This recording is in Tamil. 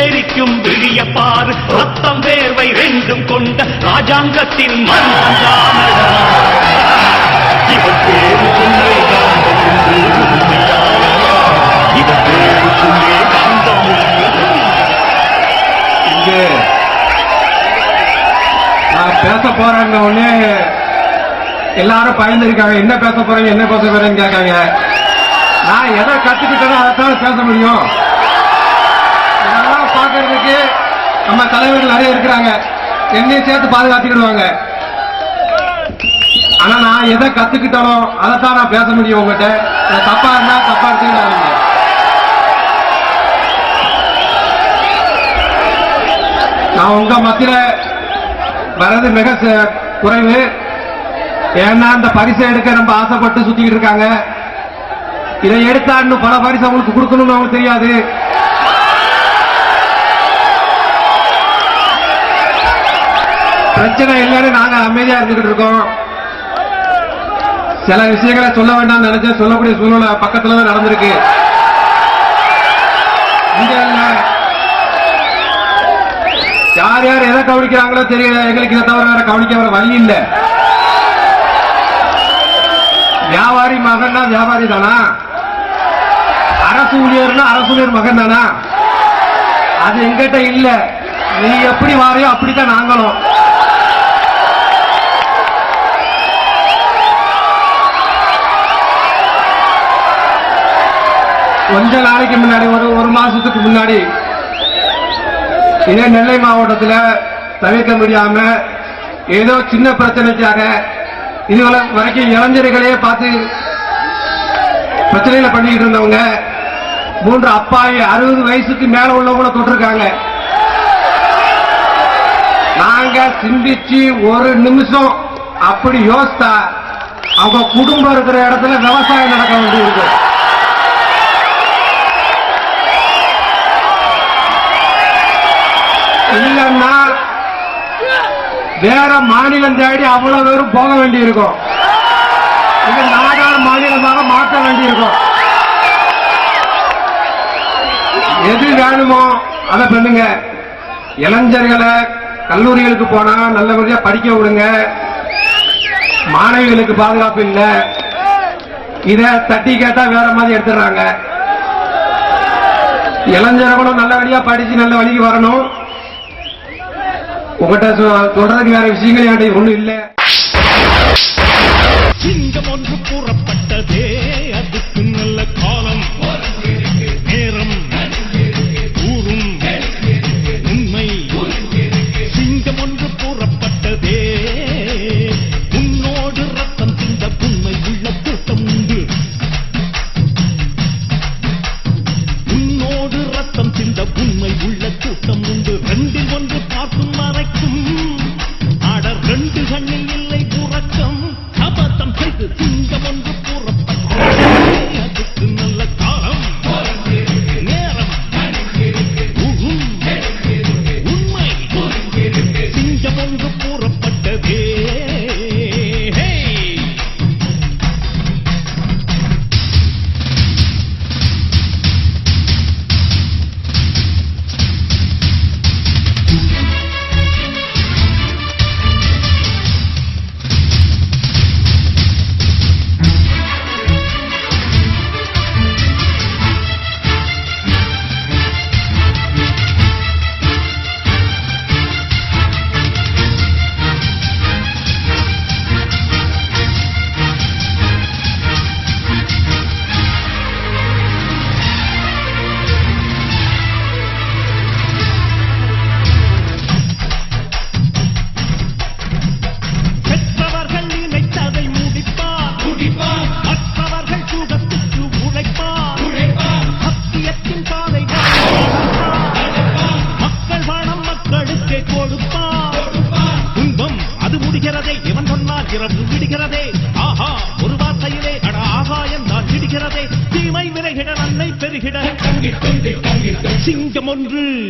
தெரிக்கும் விழிய பாரு ரத்தம் வேர்வை ரெண்டும் கொண்ட ராஜாங்கத்தின் மன்றானடா இவர் பேரு சொல்லே இவர் பேரு சொல்லே காந்தம் இங்கே நான் பேச போறேன்னு ஒண்ணு எல்லாரும் பயந்துருக்காங்க. என்ன பேச போறீங்க என்ன பேச போறேன்னு கேட்காங்க. நான் எதை கத்துக்கிட்டேனோ அதைத்தான் பேச முடியும். இதெல்லாம் பாக்குறதுக்கு நம்ம தலைவர்கள் நிறைய இருக்கிறாங்க, என்னையும் சேர்த்து பாதுகாத்துக்கிடுவாங்க. ஆனா நான் எதை கத்துக்கிட்டானோ அதைத்தான் நான் பேச முடியும். உங்ககிட்ட தப்பா இருந்தா தப்பா எடுத்துக்கிட்டாங்க. நான் உங்க மத்தியில வரது மிக குறைவு. ஏன்னா அந்த பரிசை எடுக்க ரொம்ப ஆசைப்பட்டு சுத்திக்கிட்டு இருக்காங்க. இதை எடுத்தா இன்னும் பல பரிசு அவங்களுக்கு கொடுக்கணும்னு அவங்களுக்கு தெரியாது. பிரச்சனை இல்லைன்னு நாங்க அமைதியா இருந்துகிட்டு இருக்கோம். சில விஷயங்களை சொல்ல வேண்டாம் நினைச்ச சொல்லக்கூடிய சூழ்நிலை பக்கத்துல தான் நடந்திருக்கு. இங்க யார் யார் எதை கவனிக்கிறாங்களோ தெரியல. எங்களுக்கு இதை தவிர வேற கவனிக்க வர வழி இல்லை. வியாபாரி மகன்னா வியாபாரி தானா? அரசு ஊழியர்னா அரசு ஊழியர் மகன் தானா? அது எங்கிட்ட இல்ல. நீ எப்படி வாரியோ அப்படித்தான் நாங்களும். கொஞ்ச நாளைக்கு முன்னாடி ஒரு மாசத்துக்கு முன்னாடி இதே நெல்லை மாவட்டத்தில் தவிர்க்க முடியாம ஏதோ சின்ன பிரச்சனைக்காக இதுவரை வரைக்கும் இளைஞர்களே பார்த்து பிரச்சனைகளை பண்ணிட்டு இருந்தவங்க 3 அப்பாவி 60 வயசுக்கு மேல உள்ளவங்கள தொட்டிருக்காங்க. நாங்க சிந்திச்சு ஒரு நிமிஷம் அப்படி யோசித்தா அவங்க குடும்பம் இருக்கிற இடத்துல விவசாயம் நடக்க வேண்டியிருக்கு. இல்லைன்னா வேற மாநிலம் தேடி அவ்வளவு பேரும் போக வேண்டியிருக்கும். இது நாடார் மாநிலமாக மாற்ற வேண்டியிருக்கும். எது வேணுமோ அதை பண்ணுங்க. இளைஞர்களை கல்லூரிகளுக்கு போனா நல்லபடியா படிக்க விடுங்க. மாணவிகளுக்கு பாதுகாப்பு இல்லை. இத தட்டி கேட்டா வேற மாதிரி எடுத்துறாங்க. இளைஞர்களும் நல்லபடியா படிச்சு நல்ல வழிக்கு வரணும். உங்கள்கிட்ட சொல்றதுக்கு வேற விஷயங்கள் என்கிட்ட ஒண்ணும் இல்லை. சிங்கம் ஒன்று கூறப்பட்டதே அதுக்கு நல்ல காலம் நேரம் கூறும் உண்மை. சிங்கம் ஒன்று கூறப்பட்டதே உன்னோடு ரத்தம் சிந்த உண்மை உள்ள கூட்டம் உண்டு. உன்னோடு ரத்தம் சிந்த உண்மை உள்ள கூட்டம் உண்டு. ரெண்டில் ஒன்று பார்க்கும் மறைக்கும் ஆட 2 கண்ணில் இல்லை உறக்கம். அபத்தம் செய்து சிங்கம் ஒன்று கூறப்பட்டது அதுக்கு நல்ல காலம் நேரம் உண்மை. சிங்கம் ஒன்று கூறப்பட்டதே. விடுகிறதே ஆஹா ஒரு வார்த்தையிலே அட ஆகாயம் தான் விடுகிறதே. தீமை விரைகிட நன்மை பெருகிட சிங்கம் ஒன்று